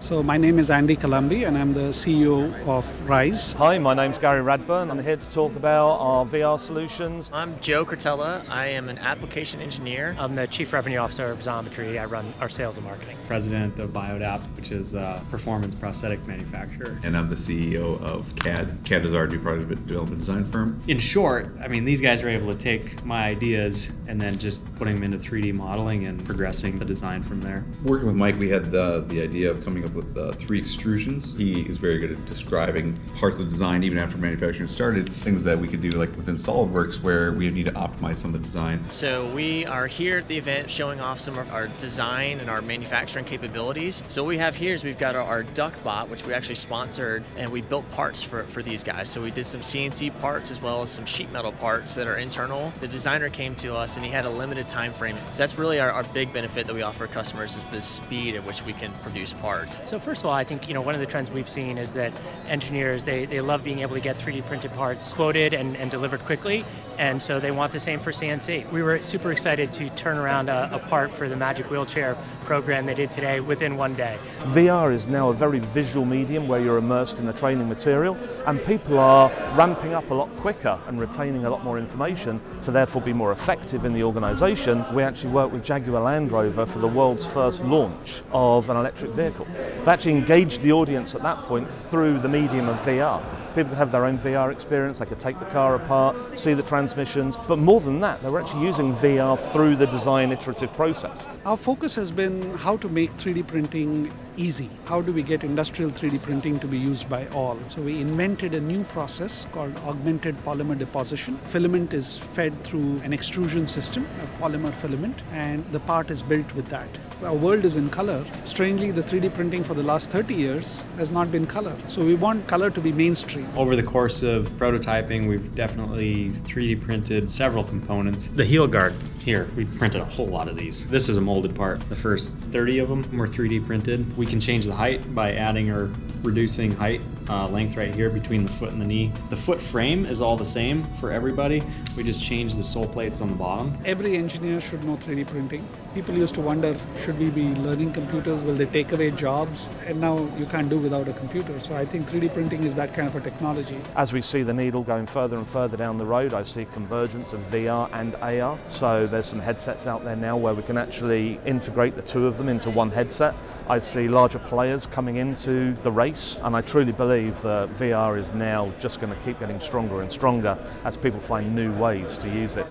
So my name is Andy Columbi and I'm the CEO of Rise. Hi, my name's Gary Radburn. I'm here to talk about our VR solutions. I'm Joe Curtella. I am an application engineer. I'm the Chief Revenue Officer of Xometry. I run our sales and marketing. President of Biodapt, which is a performance prosthetic manufacturer. And I'm the CEO of CAD. CAD is our new product development design firm. In short, these guys are able to take my ideas and then just putting them into 3D modeling and progressing the design from there. Working with Mike, we had the idea of coming up with 3 extrusions. He is very good at describing parts of the design even after manufacturing started, things that we could do like within SolidWorks where we need to optimize some of the design. So we are here at the event showing off some of our design and our manufacturing capabilities. So what we have here is we've got our DuckBot, which we actually sponsored, and we built parts for these guys. So we did some CNC parts as well as some sheet metal parts that are internal. The designer came to us and he had a limited time frame. So that's really our big benefit that we offer customers is the speed at which we can produce parts. So first of all, I think one of the trends we've seen is that engineers, they love being able to get 3D printed parts quoted and delivered quickly, and so they want the same for CNC. We were super excited to turn around a part for the Magic Wheelchair program they did today within one day. VR is now a very visual medium where you're immersed in the training material, and people are ramping up a lot quicker and retaining a lot more information to therefore be more effective in the organisation. We actually worked with Jaguar Land Rover for the world's first launch of an electric vehicle. They actually engaged the audience at that point through the medium of VR. People could have their own VR experience, they could take the car apart, see the transmissions, but more than that, they were actually using VR through the design iterative process. Our focus has been how to make 3D printing easy. How do we get industrial 3D printing to be used by all? So we invented a new process called augmented polymer deposition. Filament is fed through an extrusion system, a polymer filament, and the part is built with that. Our world is in color. Strangely, the 3D printing for the last 30 years has not been color. So we want color to be mainstream. Over the course of prototyping, we've definitely 3D printed several components. The heel guard here, we printed a whole lot of these. This is a molded part. The first 30 of them were 3D printed. We can change the height by adding or reducing height, length right here between the foot and the knee. The foot frame is all the same for everybody. We just change the sole plates on the bottom. Every engineer should know 3D printing. People used to wonder, should we be learning computers? Will they take away jobs? And now you can't do without a computer. So I think 3D printing is that kind of a technology. As we see the needle going further and further down the road, I see convergence of VR and AR. So there's some headsets out there now where we can actually integrate the two of them into one headset. I see larger players coming into the race, and I truly believe that VR is now just going to keep getting stronger and stronger as people find new ways to use it.